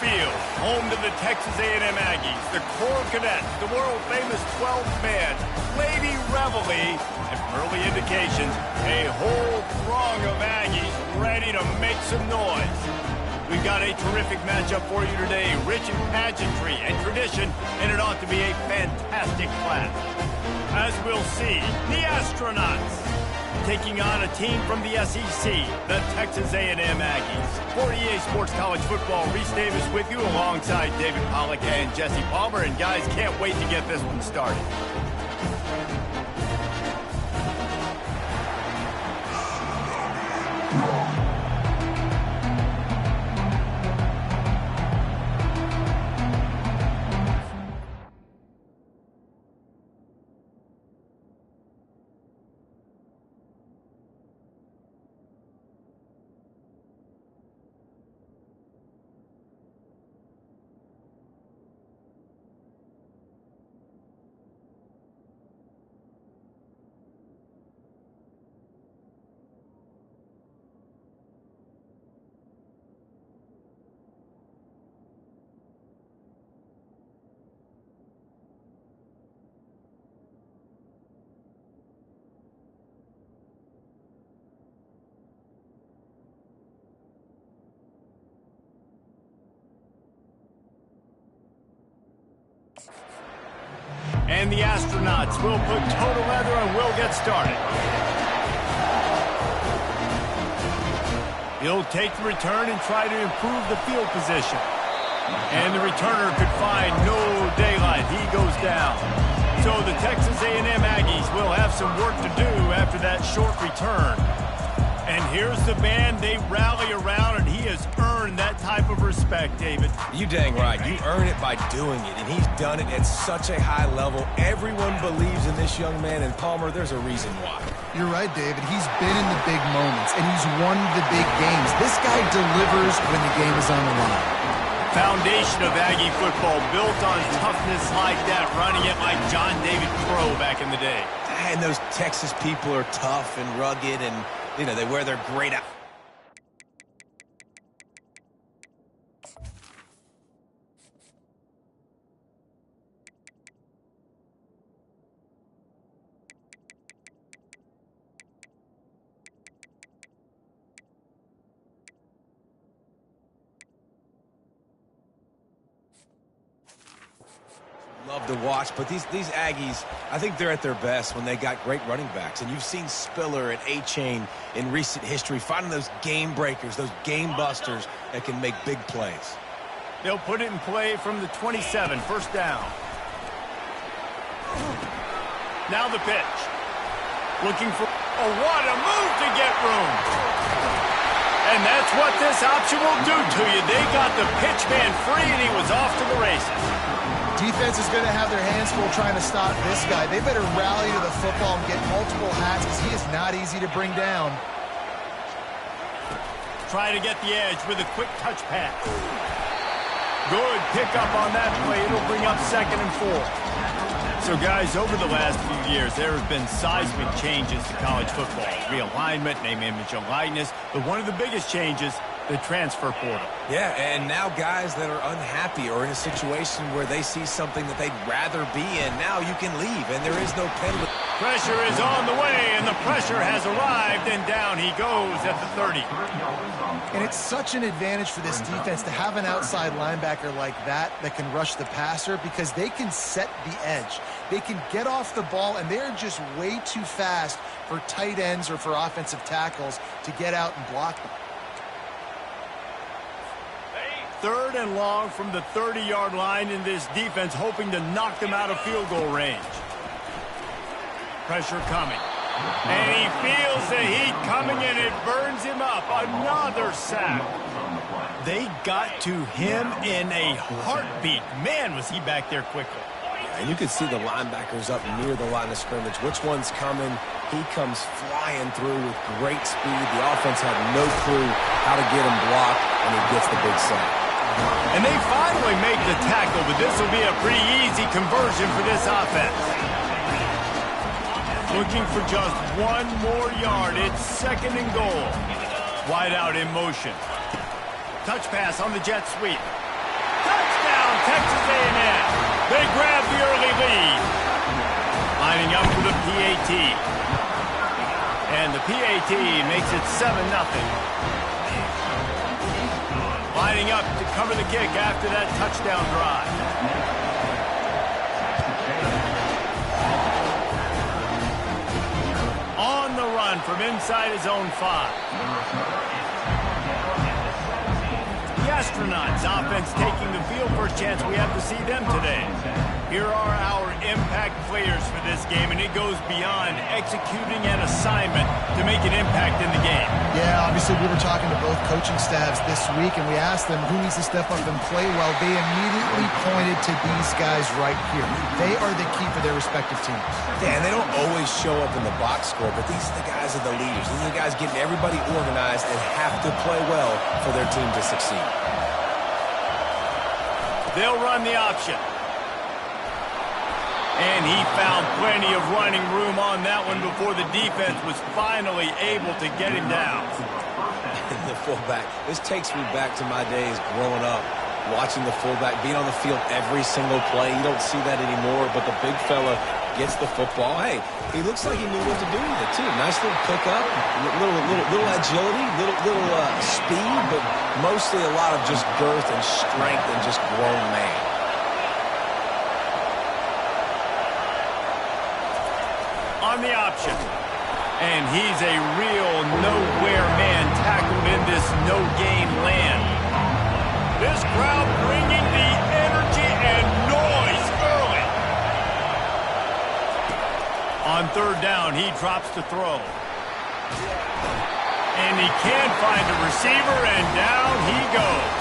Field, home to the Texas A&M Aggies, the Corps Cadets, the world-famous 12th-man, Lady Reveille, and from early indications, a whole throng of Aggies ready to make some noise. We've got a terrific matchup for you today, rich in pageantry and tradition, and it ought to be a fantastic class. As we'll see, the Astronauts taking on a team from the SEC, the Texas A&M Aggies. For EA Sports College Football, Reese Davis with you alongside David Pollack and Jesse Palmer. And guys, can't wait to get this one started. And the Astronauts will put total leather and we'll get started. He'll take the return and try to improve the field position. And the returner could find no daylight. He goes down. So the Texas A&M Aggies will have some work to do after that short return. And here's the man they rally around, and he has earned that type of respect, David. You dang right. You earn it by doing it, and he's done it at such a high level. Everyone believes in this young man, and Palmer, there's a reason why. You're right, David. He's been in the big moments, and he's won the big games. This guy delivers when the game is on the line. Foundation of Aggie football built on toughness like that, running it like John David Crow back in the day. And those Texas people are tough and rugged, and you know, they wear their great out. Love to watch, but these Aggies, I think they're at their best when they got great running backs. And you've seen Spiller and A-Chain in recent history finding those game breakers, those game busters that can make big plays. They'll put it in play from the 27, first down. Now the pitch. Looking for, oh, what a move to get room. And that's what this option will do to you. They got the pitch man free, and he was off to the races. Defense is going to have their hands full trying to stop this guy. They better rally to the football and get multiple hats because he is not easy to bring down. Try to get the edge with a quick touch pass. Good pickup on that play. It'll bring up 2nd and 4. So, guys, over the last few years, there have been seismic changes to college football. Realignment, name, image, and likeness. But one of the biggest changes, the transfer portal. Yeah, and now guys that are unhappy or in a situation where they see something that they'd rather be in, now you can leave, and there is no penalty. Pressure is on the way, and the pressure has arrived, and down he goes at the 30. And it's such an advantage for this defense to have an outside linebacker like that can rush the passer because they can set the edge. They can get off the ball, and they're just way too fast for tight ends or for offensive tackles to get out and block them. 3rd and long from the 30-yard line in this defense, hoping to knock them out of field goal range. Pressure coming. And he feels the heat coming, and it burns him up. Another sack. They got to him in a heartbeat. Man, was he back there quickly. And you can see the linebackers up near the line of scrimmage. Which one's coming? He comes flying through with great speed. The offense had no clue how to get him blocked, and he gets the big sack. And they finally make the tackle, but this will be a pretty easy conversion for this offense. Looking for just 1 more yard. It's 2nd and goal. Wide out in motion. Touch pass on the jet sweep. Texas A&M. They grab the early lead. Lining up for the PAT. And the PAT makes it 7-0. Lining up to cover the kick after that touchdown drive. On the run from inside his own 5. The Astronauts offense taking the field for a chance. We have to see them today. Here are our impact players for this game, and it goes beyond executing an assignment to make an impact in the game. Yeah, obviously we were talking to both coaching staffs this week, and we asked them who needs to step up and play well. They immediately pointed to these guys right here. They are the key for their respective teams. Yeah, and they don't always show up in the box score, but these are the guys are the leaders. These are the guys getting everybody organized and have to play well for their team to succeed. They'll run the option. And he found plenty of running room on that one before the defense was finally able to get him down. The fullback. This takes me back to my days growing up, watching the fullback being on the field every single play. You don't see that anymore, but the big fella gets the football. Hey, he looks like he knew what to do with it, too. Nice little pickup, little agility, little speed, but mostly a lot of just girth and strength and just grown man. On the option. And he's a real nowhere man tackled in this no-gain land. This crowd bringing the energy and noise early. On third down, he drops to throw. And he can't find a receiver, and down he goes.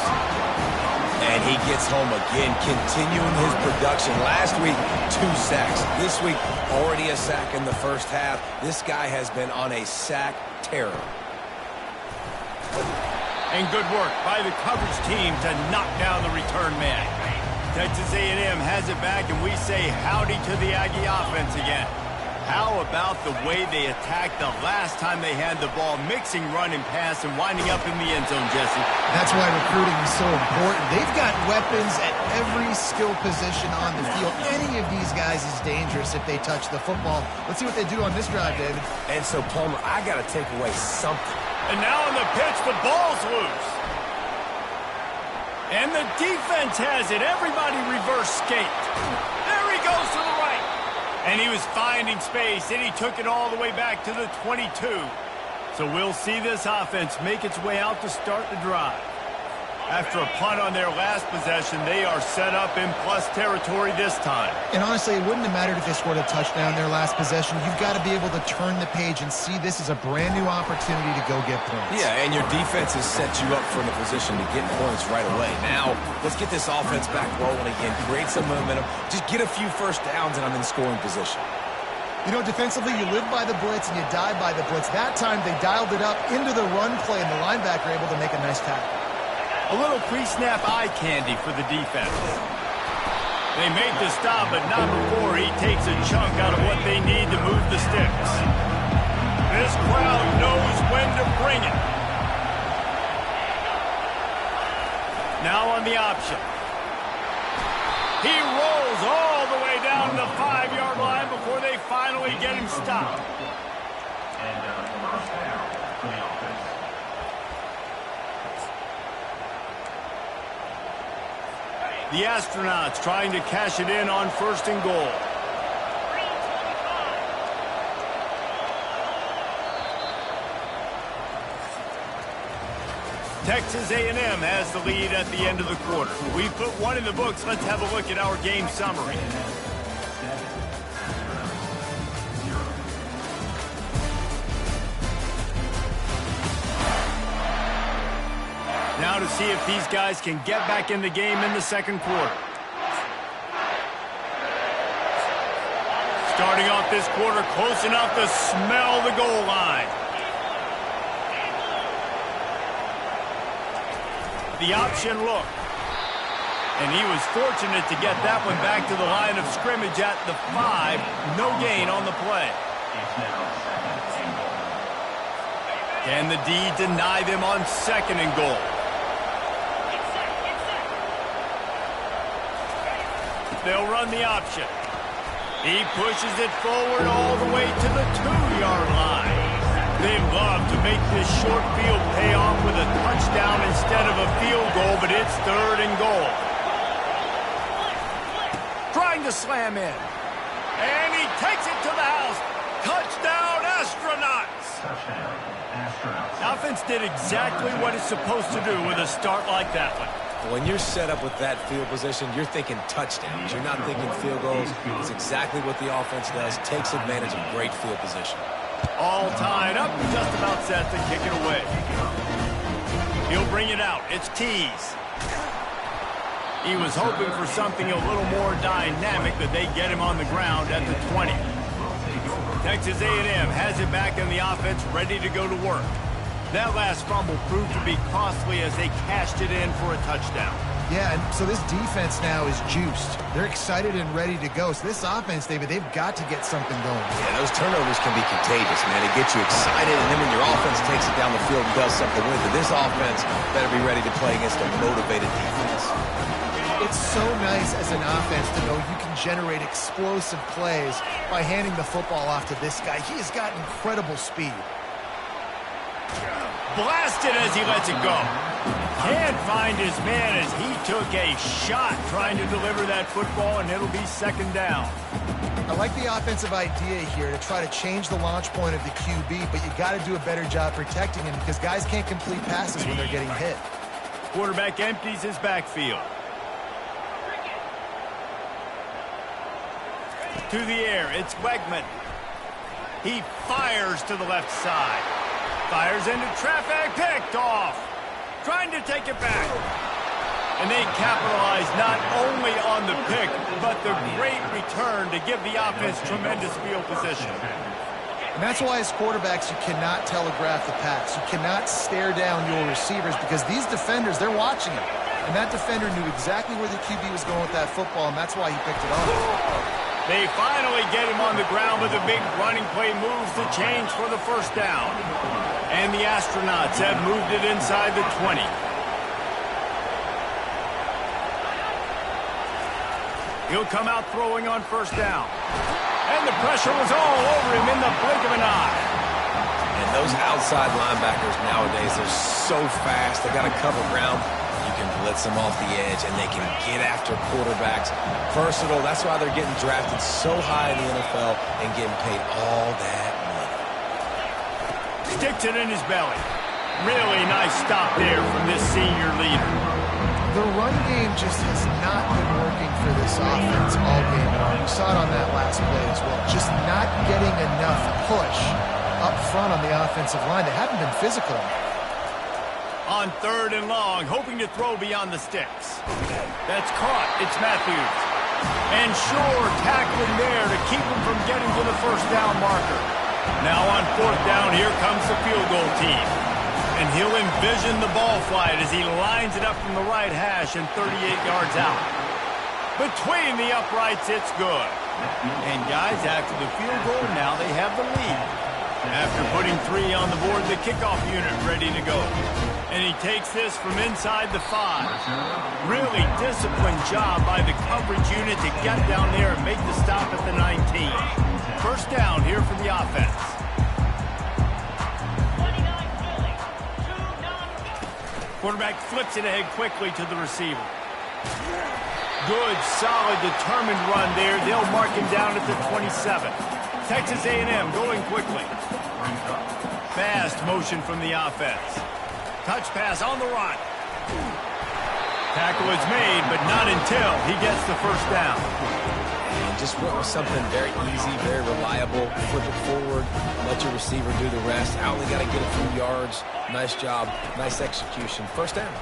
And he gets home again, continuing his production. Last week, 2 sacks. This week, already a sack in the first half. This guy has been on a sack terror. And good work by the coverage team to knock down the return man. Texas A&M has it back, and we say howdy to the Aggie offense again. How about the way they attacked the last time they had the ball, mixing run and pass and winding up in the end zone, Jesse? That's why recruiting is so important. They've got weapons at every skill position on the field. Any of these guys is dangerous if they touch the football. Let's see what they do on this drive, David. And so, Palmer, I got to take away something. And now on the pitch, the ball's loose. And the defense has it. Everybody reverse skate. There he goes to the right. And he was finding space, and he took it all the way back to the 22. So we'll see this offense make its way out to start the drive. After a punt on their last possession, they are set up in plus territory this time. And honestly, it wouldn't have mattered if they scored a touchdown their last possession. You've got to be able to turn the page and see this as a brand new opportunity to go get points. Yeah, and your defense has set you up for the position to get points right away. Now, let's get this offense back rolling again, create some momentum, just get a few first downs, and I'm in scoring position. You know, defensively, you live by the blitz and you die by the blitz. That time, they dialed it up into the run play, and the linebacker able to make a nice tackle. A little pre-snap eye candy for the defense. They make the stop, but not before he takes a chunk out of what they need to move the sticks. This crowd knows when to bring it. Now on the option. He rolls all the way down the 5-yard line before they finally get him stopped. The Astronauts trying to cash it in on 1st and goal. Texas A&M has the lead at the end of the quarter. We've put one in the books. Let's have a look at our game summary. Now to see if these guys can get back in the game in the second quarter. Starting off this quarter close enough to smell the goal line. The option look. And he was fortunate to get that one back to the line of scrimmage at the 5. No gain on the play. Can the D deny them on 2nd and goal? They'll run the option. He pushes it forward all the way to the 2-yard line. They love to make this short field pay off with a touchdown instead of a field goal, but it's 3rd and goal. Trying to slam in. And he takes it to the house. Touchdown, Astronauts! Touchdown, Astronauts. Offense did exactly what it's supposed to do with a start like that one. When you're set up with that field position, you're thinking touchdowns. You're not thinking field goals. It's exactly what the offense does. Takes advantage of great field position. All tied up, just about set to kick it away. He'll bring it out. It's Tees. He was hoping for something a little more dynamic, but they get him on the ground at the 20. Texas A&M has it back in the offense, ready to go to work. That last fumble proved to be costly as they cashed it in for a touchdown. Yeah, and so this defense now is juiced. They're excited and ready to go. So this offense, David, they've got to get something going. Yeah, those turnovers can be contagious, man. It gets you excited, and then when your offense takes it down the field and does something with it, this offense better be ready to play against a motivated defense. It's so nice as an offense to know you can generate explosive plays by handing the football off to this guy. He has got incredible speed. Blasted as he lets it go. Can't find his man as he took a shot trying to deliver that football, and it'll be 2nd down. I like the offensive idea here to try to change the launch point of the QB, but you got to do a better job protecting him because guys can't complete passes when they're getting hit. Quarterback empties his backfield. To the air, it's Wegman. He fires to the left side. Fires into traffic, picked off. Trying to take it back. And they capitalize not only on the pick, but the great return to give the offense tremendous field position. And that's why as quarterbacks, you cannot telegraph the pass. You cannot stare down your receivers because these defenders, they're watching him. And that defender knew exactly where the QB was going with that football, and that's why he picked it off. They finally get him on the ground with a big running play moves the chains for the 1st down. And the Astronauts have moved it inside the 20. He'll come out throwing on 1st down. And the pressure was all over him in the blink of an eye. And those outside linebackers nowadays, they're so fast. They got to cover ground. You can blitz them off the edge, and they can get after quarterbacks. Versatile. That's why they're getting drafted so high in the NFL and getting paid all that money. Sticks it in his belly. Really nice stop there from this senior leader. The run game just has not been working for this offense all game long. You saw it on that last play as well. Just not getting enough push up front on the offensive line. They haven't been physical enough. On 3rd and long, hoping to throw beyond the sticks. That's caught. It's Matthews. And sure, tackling there to keep him from getting to the 1st down marker. Now on 4th down, here comes the field goal team. And he'll envision the ball flight as he lines it up from the right hash and 38 yards out. Between the uprights, it's good. And guys, after the field goal, now they have the lead. After putting 3 on the board, the kickoff unit ready to go. And he takes this from inside the 5. Really disciplined job by the coverage unit to get down there and make the stop at the 19. 1st down here for the offense. Quarterback flips it ahead quickly to the receiver. Good, solid, determined run there. They'll mark him down at the 27. Texas A&M going quickly. Fast motion from the offense. Touch pass on the run. Tackle is made, but not until he gets the 1st down. And just went with something very easy, very reliable. Flip it forward, let your receiver do the rest. I only got to get a few yards. Nice job, nice execution. 1st down.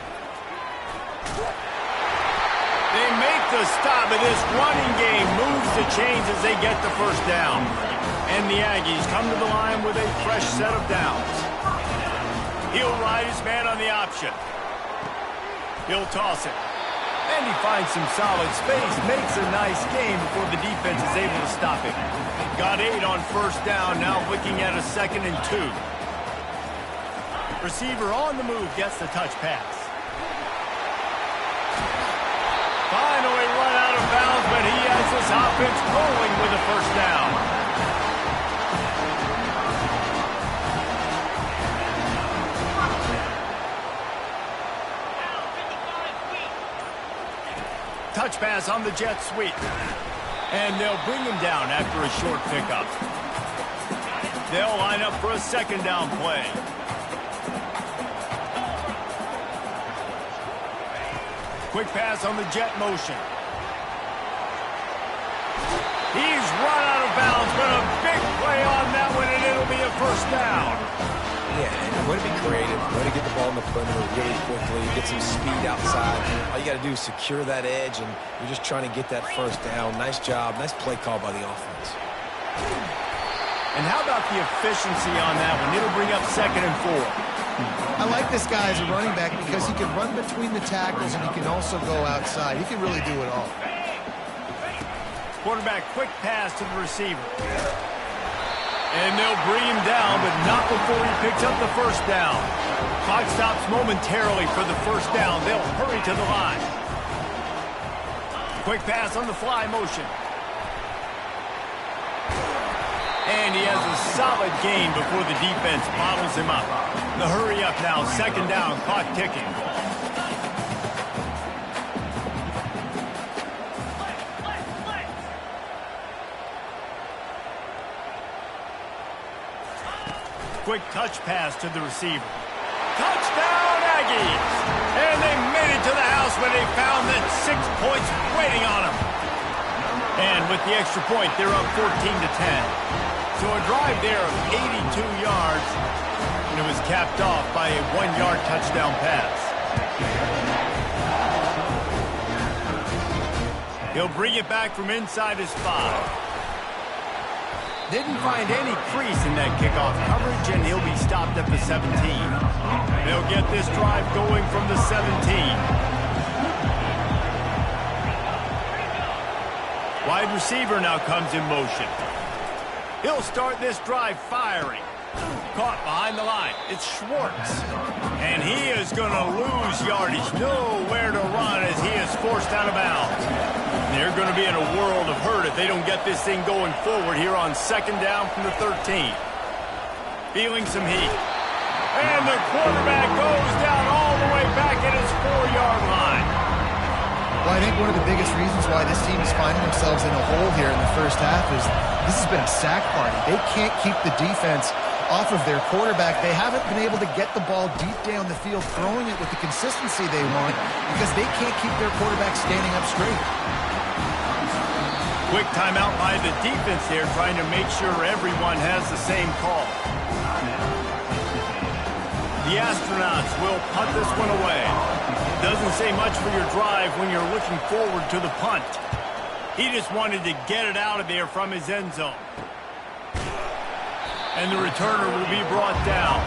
They make the stop, and this running game moves the chains as they get the 1st down. And the Aggies come to the line with a fresh set of downs. He'll ride his man on the option. He'll toss it. And he finds some solid space, makes a nice game before the defense is able to stop him. Got 8 on 1st down, now looking at a 2nd and 2. Receiver on the move gets the touch pass. Finally run out of bounds, but he offense rolling with a first down. Touch pass on the jet sweep. And they'll bring him down after a short pickup. They'll line up for a second down play. Quick pass on the jet motion. He's run out of bounds, but a big play on that one, and it'll be a first down. Yeah, and way to be creative, way to get the ball in the perimeter really quickly, get some speed outside. All you got to do is secure that edge, and you're just trying to get that first down. Nice job, nice play call by the offense. And how about the efficiency on that one? It'll bring up 2nd and 4. I like this guy as a running back because he can run between the tackles and he can also go outside. He can really do it all. Quarterback, quick pass to the receiver. And they'll bring him down, but not before he picks up the first down. Clock stops momentarily for the first down. They'll hurry to the line. Quick pass on the fly motion. And he has a solid gain before the defense bottles him up. The hurry up now, 2nd down, clock ticking. Quick touch pass to the receiver. Touchdown, Aggies! And they made it to the house when they found that 6 points waiting on them. And with the extra point, they're up 14-10. So a drive there of 82 yards, and it was capped off by a 1-yard touchdown pass. He'll bring it back from inside his 5. Didn't find any crease in that kickoff coverage, and he'll be stopped at the 17. They'll get this drive going from the 17. Wide receiver now comes in motion. He'll start this drive firing. Caught behind the line. It's Schwartz. And he is going to lose yardage. Nowhere to run as he is forced out of bounds. They're going to be in a world of hurt if they don't get this thing going forward here on 2nd down from the 13. Feeling some heat. And the quarterback goes down all the way back at his 4-yard line. Well, I think one of the biggest reasons why this team is finding themselves in a hole here in the first half is this has been a sack party. They can't keep the defense off of their quarterback. They haven't been able to get the ball deep down the field, throwing it with the consistency they want because they can't keep their quarterback standing up straight. Quick timeout by the defense there, trying to make sure everyone has the same call. The Astronauts will punt this one away. Doesn't say much for your drive when you're looking forward to the punt. He just wanted to get it out of there from his end zone. And the returner will be brought down.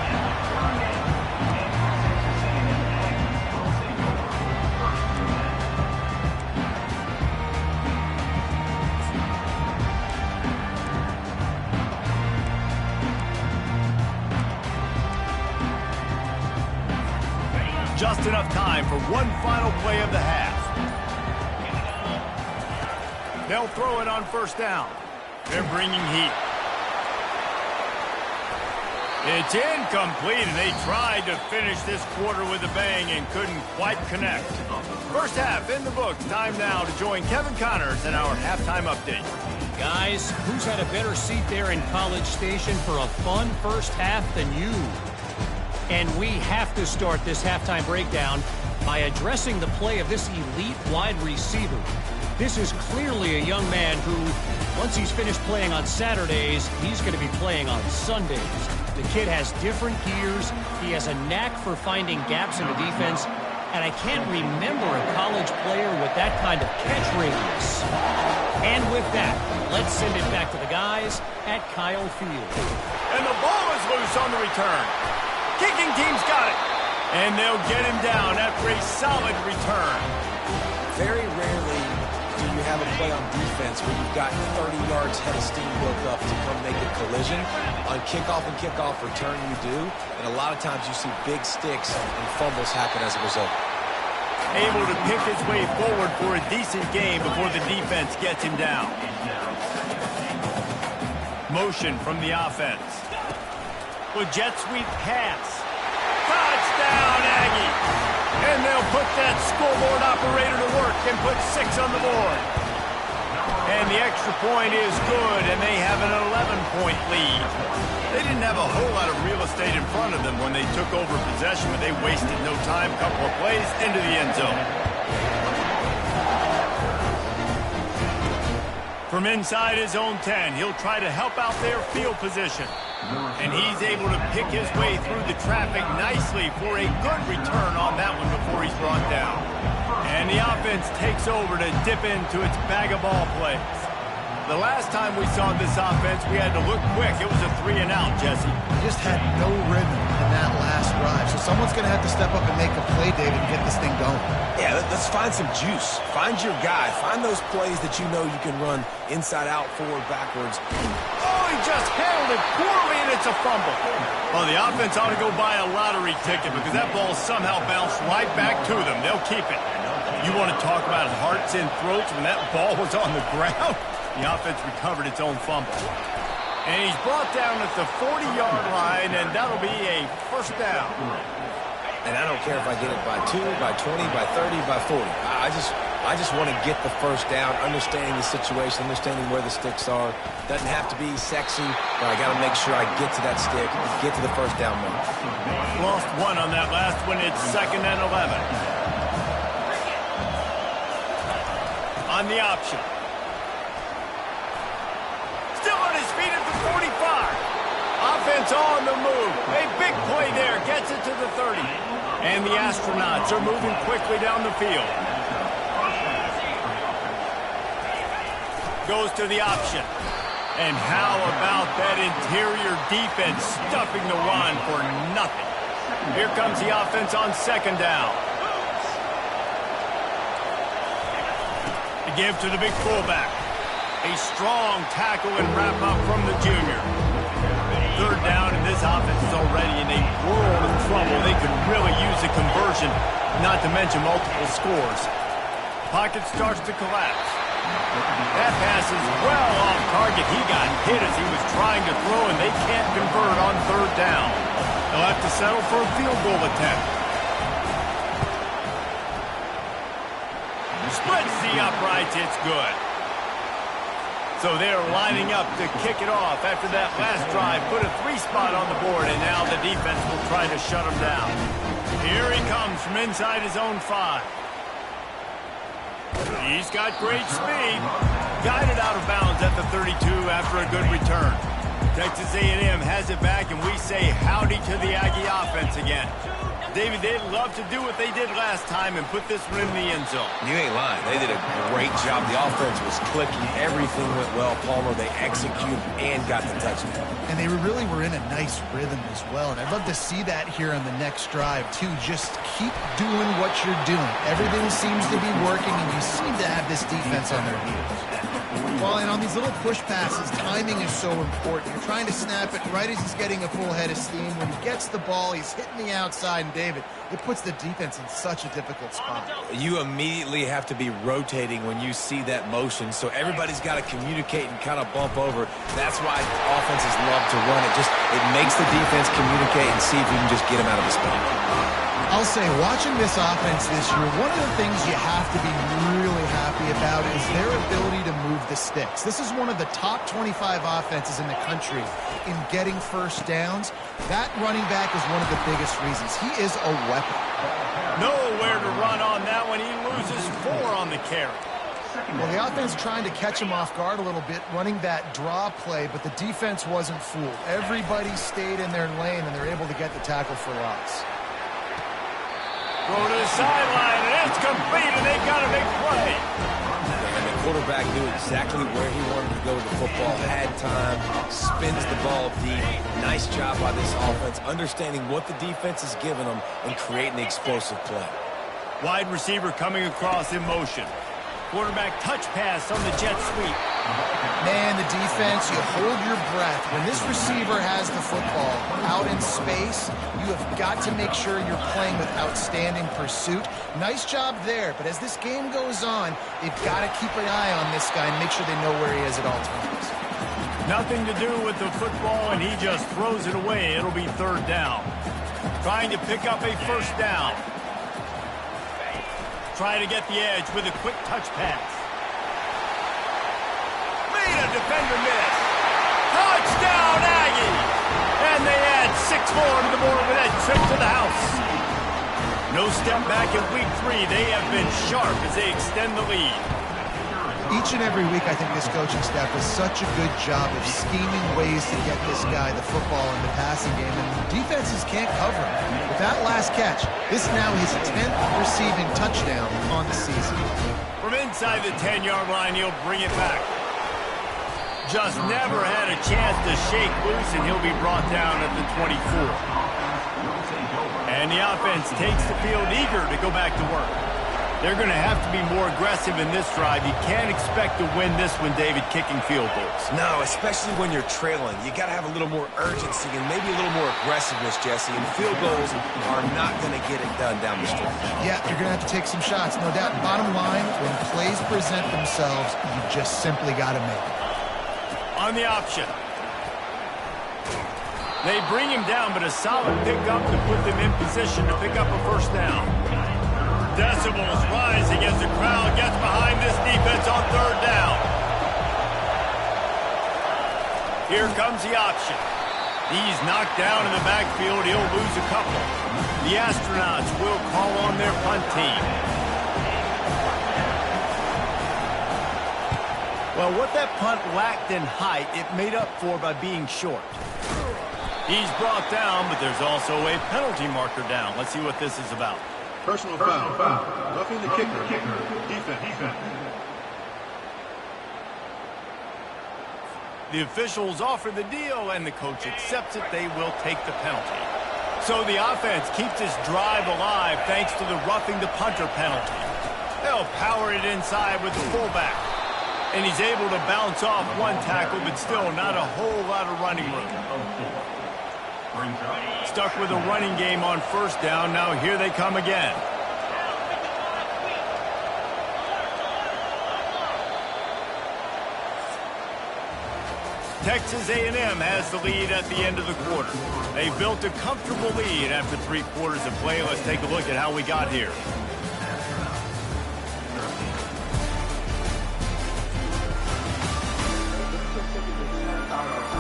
Just enough time for one final play of the half. They'll throw it on 1st down. They're bringing heat. It's incomplete, and they tried to finish this quarter with a bang and couldn't quite connect. First half in the books. Time now to join Kevin Connors in our halftime update. Guys, who's had a better seat there in College Station for a fun first half than you? And we have to start this halftime breakdown by addressing the play of this elite wide receiver. This is clearly a young man who, once he's finished playing on Saturdays, he's going to be playing on Sundays. The kid has different gears. He has a knack for finding gaps in the defense. And I can't remember a college player with that kind of catch radius. And with that, let's send it back to the guys at Kyle Field. And the ball is loose on the return. Kicking team's got it. And they'll get him down after a solid return. Very rarely do you have a play on defense where you've got 30 yards head of steam built up to come make a collision. On kickoff and kickoff return you do. And a lot of times you see big sticks and fumbles happen as a result. able to pick his way forward for a decent game before the defense gets him down. Motion from the offense. With jet sweep pass. Touchdown, Aggies! And they'll put that scoreboard operator to work and put 6 on the board. And the extra point is good, and they have an 11-point lead. They didn't have a whole lot of real estate in front of them when they took over possession, but they wasted no time. Couple of plays into the end zone. From inside his own 10, he'll try to help out their field position. And he's able to pick his way through the traffic nicely for a good return on that one before he's brought down. And the offense takes over to dip into its bag of ball plays. The last time we saw this offense, we had to look quick. It was a 3-and-out, Jesse. Just had no rhythm in that last drive. So someone's going to have to step up and make a play, David, and get this thing going. Yeah, let's find some juice. Find your guy. Find those plays that you know you can run inside out, forward, backwards. Oh, he just handled it poorly, and it's a fumble. Well, the offense ought to go buy a lottery ticket because that ball somehow bounced right back to them. They'll keep it. You want to talk about hearts and throats when that ball was on the ground? The offense recovered its own fumble. And he's brought down at the 40-yard line, and that'll be a first down. And I don't care if I get it by 2, by 20, by 30, by 40. I just want to get the first down, understanding the situation, understanding where the sticks are. Doesn't have to be sexy, but I got to make sure I get to that stick, get to the first down mark. Lost 1 on that last one. It's 2nd and 11. On the option. Still on his feet at the 45. Offense on the move. A big play there. Gets it to the 30. And the Astronauts are moving quickly down the field. Goes to the option. And how about that interior defense stuffing the run for nothing? Here comes the offense on 2nd down. To give to the big fullback. A strong tackle and wrap-up from the junior. 3rd down, and this offense is already in a world of trouble. They could really use a conversion, not to mention multiple scores. Pocket starts to collapse. That pass is well off target. He got hit as he was trying to throw, and they can't convert on 3rd down. They'll have to settle for a field goal attempt. Splits the uprights. It's good. So they're lining up to kick it off after that last drive. Put a 3-spot on the board, and now the defense will try to shut him down. Here he comes from inside his own 5. He's got great speed. Guided out of bounds at the 32 after a good return. Texas A&M has it back, and we say howdy to the Aggie offense again. David, they'd love to do what they did last time and put this one in the end zone. You ain't lying. They did a great job. The offense was clicking. Everything went well. Palmer, they executed and got the touchdown. And they really were in a nice rhythm as well. And I'd love to see that here on the next drive, too. Just keep doing what you're doing. Everything seems to be working, and you seem to have this defense on their heels. Well, and on these little push passes, timing is so important. You're trying to snap it right as he's getting a full head of steam. When he gets the ball, he's hitting the outside, and David, it puts the defense in such a difficult spot. You immediately have to be rotating when you see that motion, so everybody's got to communicate and kind of bump over. That's why offenses love to run it. It makes the defense communicate and see if you can just get him out of his spot. I'll say, watching this offense this year, one of the things you have to be really happy about is their ability to move the sticks. This is one of the top 25 offenses in the country in getting first downs. That running back is one of the biggest reasons. He is a weapon. Nowhere to run on that one. He loses 4 on the carry. Well, the offense trying to catch him off guard a little bit, running that draw play, but the defense wasn't fooled. Everybody stayed in their lane, and they're able to get the tackle for loss. Throw to the sideline, and it's complete, and they got a big play. And the quarterback knew exactly where he wanted to go with the football, had time, spins the ball deep. Nice job by this offense, understanding what the defense is giving them and creating the explosive play. Wide receiver coming across in motion. Quarterback touch pass on the jet sweep. Man, the defense, you hold your breath. When this receiver has the football out in space, you have got to make sure you're playing with outstanding pursuit. Nice job there, but as this game goes on, they've got to keep an eye on this guy and make sure they know where he is at all times. Nothing to do with the football, and he just throws it away. It'll be third down. Trying to pick up a first down. Try to get the edge with a quick touch pass. Made a defender miss. Touchdown, Aggies! And they add 6 more to the board with that trip to the house. No step back in week 3. They have been sharp as they extend the lead. Each and every week, I think this coaching staff does such a good job of scheming ways to get this guy the football in the passing game, and defenses can't cover him. With that last catch, this now his 10th receiving touchdown on the season. From inside the 10-yard line, he'll bring it back. Just never had a chance to shake loose, and he'll be brought down at the 24. And the offense takes the field eager to go back to work. They're going to have to be more aggressive in this drive. You can't expect to win this one, David, kicking field goals. No, especially when you're trailing. You got to have a little more urgency and maybe a little more aggressiveness, Jesse. And field goals are not going to get it done down the stretch. Yeah, you're going to have to take some shots, no doubt. Bottom line, when plays present themselves, you just simply got to make it. On the option. They bring him down, but a solid pickup to put them in position to pick up a first down. Decibels rising as the crowd gets behind this defense on third down. Here comes the option. He's knocked down in the backfield. He'll lose a couple. The Astronauts will call on their punt team. Well, what that punt lacked in height, it made up for by being short. He's brought down, but there's also a penalty marker down. Let's see what this is about. Personal foul. Roughing the kicker. Defense. The officials offer the deal, and the coach accepts it. They will take the penalty. So the offense keeps this drive alive thanks to the roughing the punter penalty. They'll power it inside with the fullback. And he's able to bounce off one tackle, but still not a whole lot of running room. Stuck with a running game on first down. Now here they come again. Texas A&M has the lead at the end of the quarter. They built a comfortable lead after 3 quarters of play. Let's take a look at how we got here.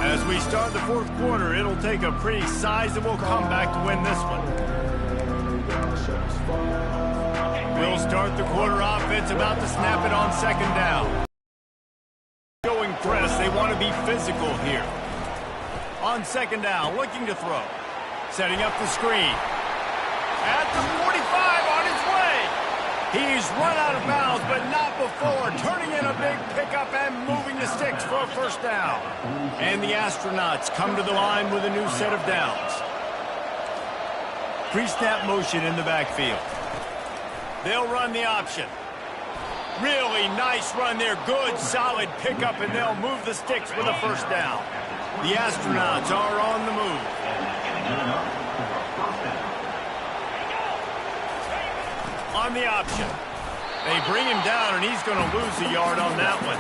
As we start the 4th quarter, it'll take a pretty sizable comeback to win this one. We'll start the quarter offense, about to snap it on 2nd down. Going press, they want to be physical here. On 2nd down, looking to throw. Setting up the screen. At the 45, on his way. He's run out of bounds, but not before. Turning in a big pickup and moving the sticks for a first down. And the Astronauts come to the line with a new set of downs. Pre-snap motion in the backfield. They'll run the option. Really nice run there. Good, solid pickup, and they'll move the sticks with a first down. The Astronauts are on the move. On the option. They bring him down, and he's going to lose a yard on that one.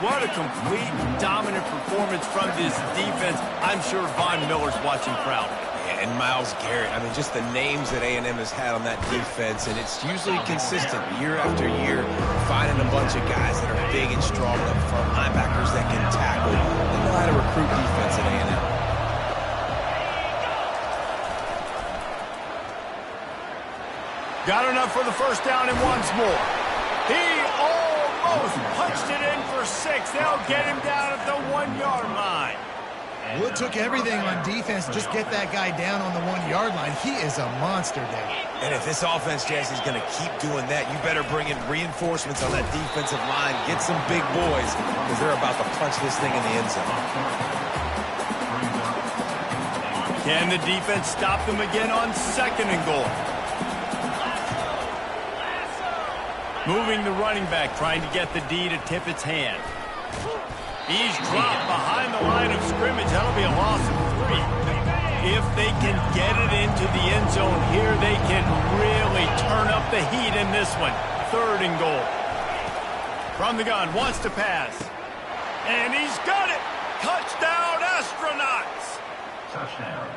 What a complete, dominant performance from this defense. I'm sure Von Miller's watching proud. Yeah, and Myles Garrett. I mean, just the names that A&M has had on that defense, and it's usually consistent year after year, finding a bunch of guys that are big and strong up front, linebackers that can tackle. They know how to recruit defense at A&M. Got enough for the first down and once more. He almost punched it in for 6. They'll get him down at the 1-yard line. Well, it took everything on defense to just get that guy down on the 1-yard line. He is a monster there. And if this offense, Jesse, is going to keep doing that, you better bring in reinforcements on that defensive line. Get some big boys, because they're about to punch this thing in the end zone. Can the defense stop them again on 2nd and goal? Moving the running back, trying to get the D to tip its hand. He's dropped behind the line of scrimmage. That'll be a loss of 3. If they can get it into the end zone here, they can really turn up the heat in this one. 3rd and goal. From the gun, wants to pass. And he's got it! Touchdown, Astronauts! Touchdown.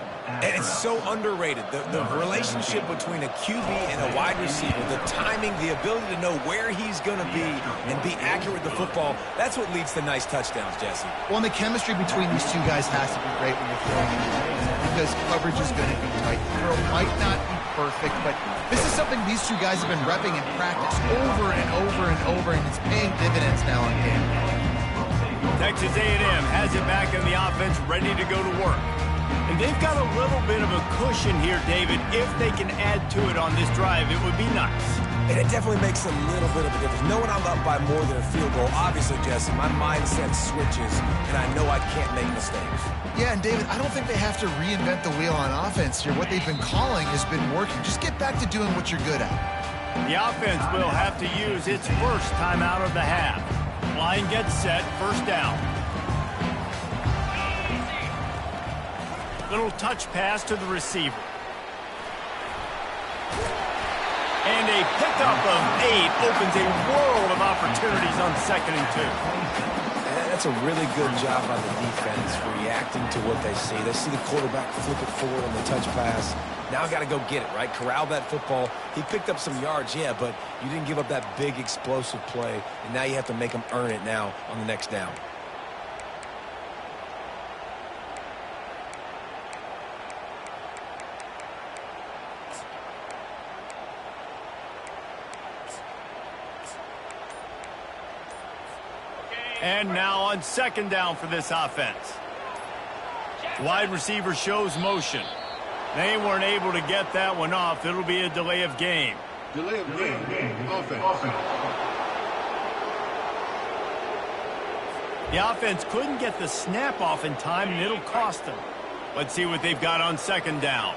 And it's so underrated. The relationship between a QB and a wide receiver, the timing, the ability to know where he's going to be and be accurate with the football, that's what leads to nice touchdowns, Jesse. Well, and the chemistry between these two guys has to be great when you're throwing into because coverage is going to be tight. The throw might not be perfect, but this is something these two guys have been repping in practice over and over and over, and it's paying dividends now in game. Texas A&M has it back in the offense, ready to go to work. And they've got a little bit of a cushion here, David. If they can add to it on this drive, it would be nice. And it definitely makes a little bit of a difference. Knowing I'm up by more than a field goal, obviously, Jesse, my mindset switches, and I know I can't make mistakes. Yeah, and David, I don't think they have to reinvent the wheel on offense here. What they've been calling has been working. Just get back to doing what you're good at. The offense will have to use its first timeout of the half. Line gets set, 1st down. Little touch pass to the receiver. And a pickup of 8 opens a world of opportunities on 2nd and 2. That's a really good job by the defense reacting to what they see. They see the quarterback flip it forward on the touch pass. Now got to go get it, right? Corral that football. He picked up some yards, yeah, but you didn't give up that big explosive play, and now you have to make them earn it now on the next down. And now on 2nd down for this offense. Wide receiver shows motion. They weren't able to get that one off. It'll be a delay of game. Delay of game. Offense. The offense couldn't get the snap off in time, and it'll cost them. Let's see what they've got on 2nd down.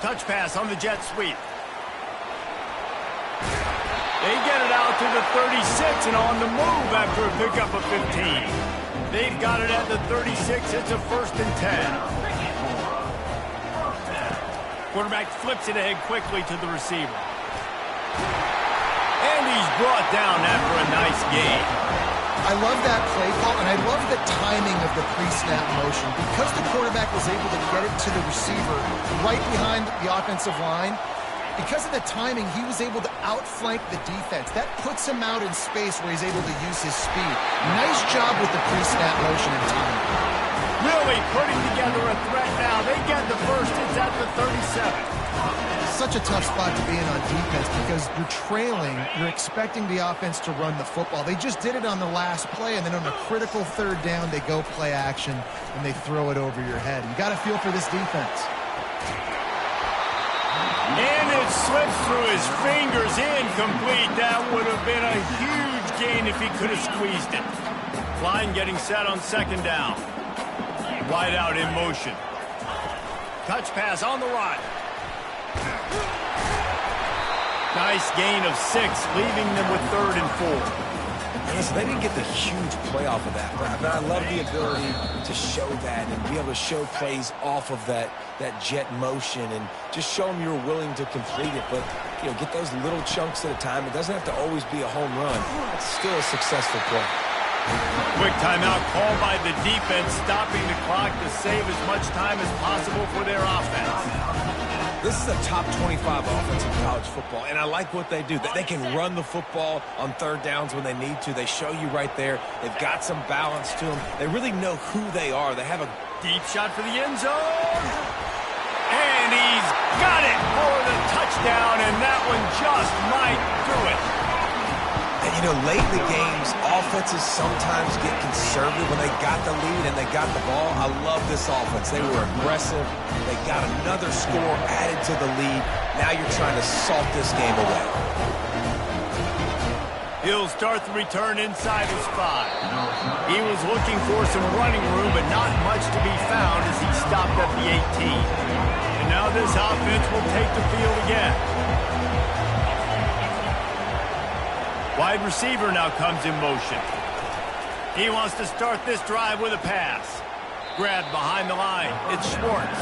Touch pass on the jet sweep. They get it out to the 36 and on the move after a pickup of 15. They've got it at the 36. It's a 1st and 10. Quarterback flips it ahead quickly to the receiver. And he's brought down after a nice gain. I love that play call, and I love the timing of the pre-snap motion. Because the quarterback was able to get it to the receiver right behind the offensive line, because of the timing, he was able to outflank the defense. That puts him out in space where he's able to use his speed. Nice job with the pre-snap motion and timing. Really putting together a threat now. They get the first. It's at the 37. Such a tough spot to be in on defense because you're trailing. You're expecting the offense to run the football. They just did it on the last play, and then on a critical 3rd down, they go play action, and they throw it over your head. You got to feel for this defense. And it slips through his fingers, incomplete. That would have been a huge gain if he could have squeezed it. Line getting set on 2nd down. Wide out in motion. Touch pass on the right. Nice gain of 6, leaving them with 3rd and 4. Listen, they didn't get the huge play off of that, but I love the ability to show that and be able to show plays off of that jet motion and just show them you're willing to complete it. But, you know, get those little chunks at a time. It doesn't have to always be a home run. It's still a successful play. Quick timeout called by the defense, stopping the clock to save as much time as possible for their offense. This is a top 25 offense in college football, and I like what they do. They can run the football on 3rd downs when they need to. They show you right there. They've got some balance to them. They really know who they are. They have a deep shot for the end zone. And he's got it for the touchdown, and that one just might do it. And, you know, late in the games, offenses sometimes get conservative when they got the lead and they got the ball. I love this offense. They were aggressive. They got another score added to the lead. Now you're trying to salt this game away. He'll start the return inside his 5. He was looking for some running room, but not much to be found as he stopped at the 18. And now this offense will take the field again. Wide receiver now comes in motion. He wants to start this drive with a pass. Grabbed behind the line. It's Schwartz.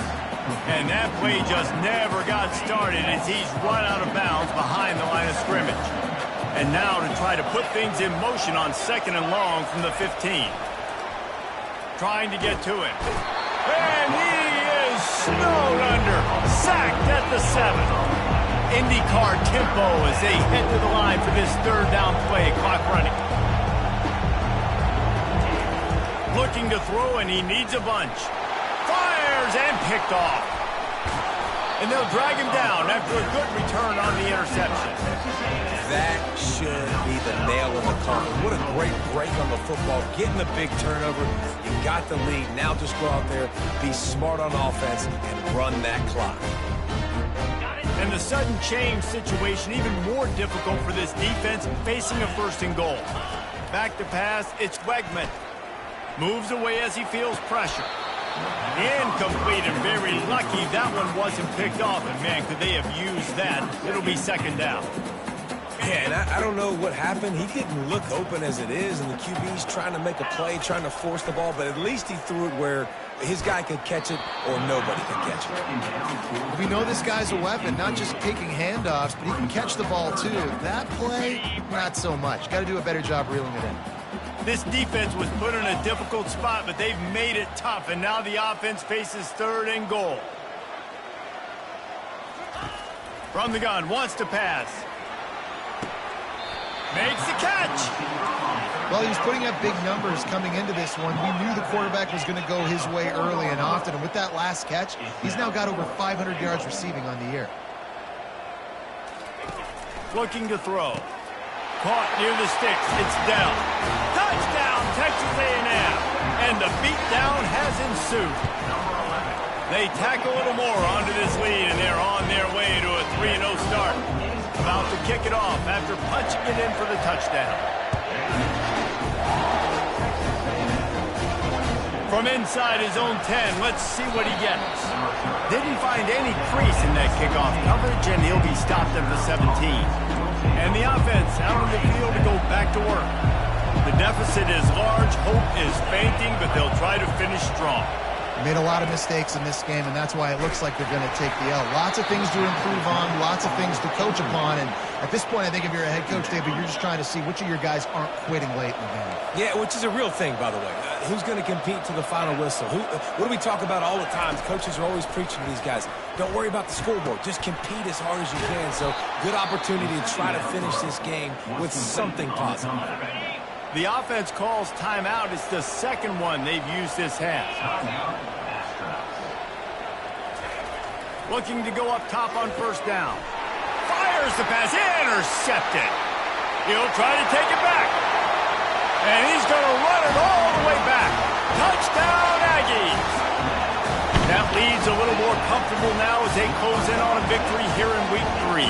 And that play just never got started as he's run out of bounds behind the line of scrimmage. And now to try to put things in motion on 2nd and long from the 15. Trying to get to it. And he is snowed under. Sacked at the 7. IndyCar tempo as they head to the line for this 3rd down play. Clock running. Looking to throw, and he needs a bunch. Fires and picked off. And they'll drag him down after a good return on the interception. That should be the nail in the coffin. What a great break on the football. Getting the big turnover. You got the lead. Now just go out there, be smart on offense, and run that clock. And the sudden change situation even more difficult for this defense facing a 1st and goal. Back to pass, it's Wegman. Moves away as he feels pressure. Incomplete, and very lucky that one wasn't picked off. And man, could they have used that? It'll be 2nd down. Yeah, and I don't know what happened. He didn't look open as it is, and the QB's trying to make a play, trying to force the ball, but at least he threw it where his guy could catch it or nobody could catch it. We know this guy's a weapon, not just taking handoffs, but he can catch the ball too. That play, not so much. Got to do a better job reeling it in. This defense was put in a difficult spot, but they've made it tough, and now the offense faces 3rd and goal. From the gun, wants to pass. Makes the catch. Well, he was putting up big numbers coming into this one. We knew the quarterback was going to go his way early and often, and with that last catch, he's now got over 500 yards receiving on the year. Looking to throw. Caught near the sticks. It's down. Touchdown, Texas A&M. And the beatdown has ensued. They tack a little more onto this lead, and they're on their way to a 3-0 start. About to kick it off after punching it in for the touchdown. From inside his own 10, let's see what he gets. Didn't find any crease in that kickoff coverage, and he'll be stopped at the 17. And the offense out on the field to go back to work. The deficit is large, hope is fainting, but they'll try to finish strong. Made a lot of mistakes in this game, and that's why it looks like they're going to take the L. Lots of things to improve on, lots of things to coach upon, and at this point, I think if you're a head coach, David, you're just trying to see which of your guys aren't quitting late in the game. Yeah, which is a real thing, by the way. Who's going to compete to the final whistle? What do we talk about all the time? Coaches are always preaching to these guys. Don't worry about the scoreboard. Just compete as hard as you can. So, good opportunity to try to finish this game with something positive. The offense calls timeout. It's the 2nd one they've used this half. Looking to go up top on 1st down. Fires the pass. Intercepted. He'll try to take it back. And he's going to run it all the way back. Touchdown, Aggies. That lead's a little more comfortable now as they close in on a victory here in week 3.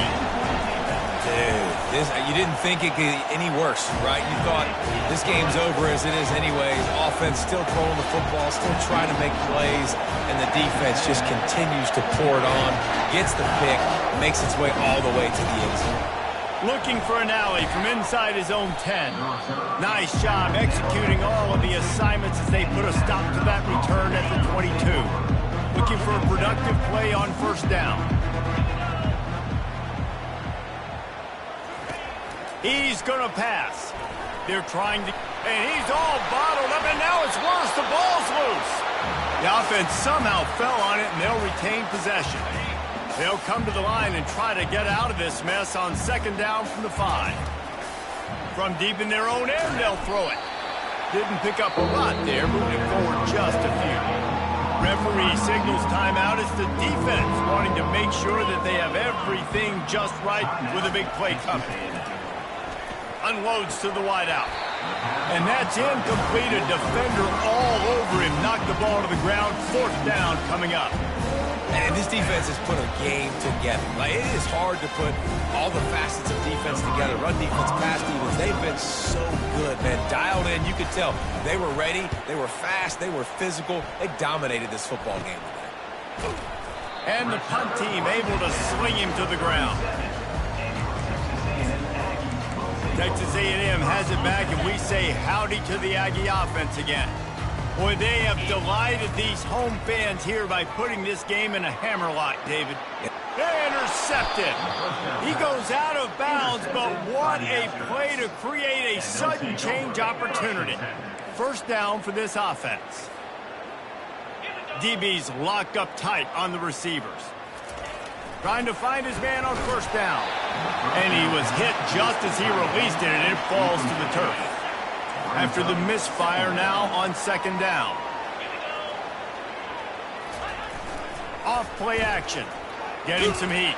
Dude, you didn't think it could get any worse, right? You thought this game's over as it is anyways. Offense still throwing the football, still trying to make plays, and the defense just continues to pour it on, gets the pick, makes its way all the way to the end zone. Looking for an alley from inside his own 10. Nice job executing all of the assignments as they put a stop to that return at the 22. Looking for a productive play on 1st down. He's going to pass. They're trying to, and he's all bottled up, and now it's worse. The ball's loose. The offense somehow fell on it, and they'll retain possession. They'll come to the line and try to get out of this mess on 2nd down from the 5. From deep in their own end, they'll throw it. Didn't pick up a lot there, moving forward just a few. Referee signals timeout. It's the defense wanting to make sure that they have everything just right with a big play coming. Unloads to the wideout. And that's incomplete. A defender all over him. Knocked the ball to the ground. 4th down coming up. And this defense has put a game together. Like, it is hard to put all the facets of defense together. Run defense, pass defense. They've been so good, man. Dialed in. You could tell they were ready. They were fast. They were physical. They dominated this football game today. And the punt team able to swing him to the ground. Texas A&M has it back, and we say howdy to the Aggie offense again. Boy, they have delighted these home fans here by putting this game in a hammerlock, David. Intercepted. He goes out of bounds, but what a play to create a sudden change opportunity. First down for this offense. DB's locked up tight on the receivers. Trying to find his man on first down. And he was hit just as he released it, and it falls to the turf. After the misfire, now on second down. Off play action. Getting some heat.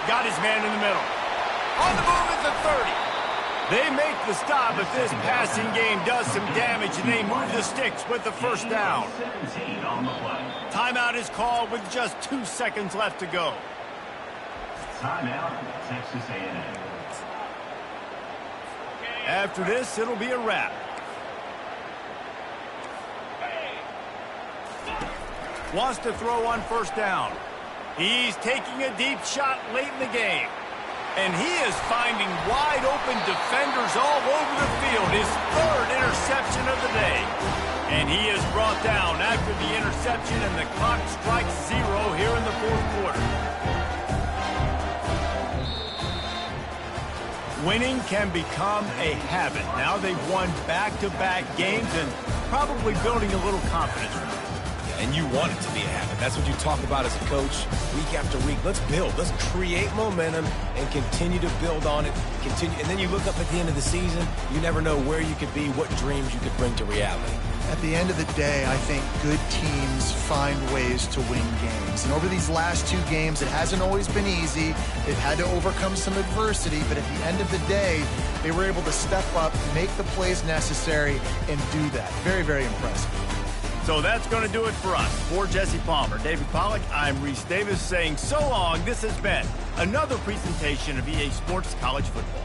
Got his man in the middle. On the move at the 30. They make the stop, but this passing game does some damage, and they move the sticks with the first down. Timeout is called with just 2 seconds left to go. Timeout, Texas A&M. After this, it'll be a wrap. Wants to throw on first down. He's taking a deep shot late in the game. And he is finding wide open defenders all over the field. His third interception of the day. And he is brought down after the interception, and the clock strikes 0 here in the fourth quarter. Winning can become a habit. Now they've won back-to-back games and probably building a little confidence. And you want it to be a habit. That's what you talk about as a coach week after week. Let's build. Let's create momentum and continue to build on it. Continue, and then you look up at the end of the season, you never know where you could be, what dreams you could bring to reality. At the end of the day, I think good teams find ways to win games. And over these last 2 games, it hasn't always been easy. They've had to overcome some adversity, but at the end of the day, they were able to step up, make the plays necessary, and do that. Very, very impressive. So that's going to do it for us. For Jesse Palmer, David Pollack, I'm Reese Davis saying so long. This has been another presentation of EA Sports College Football.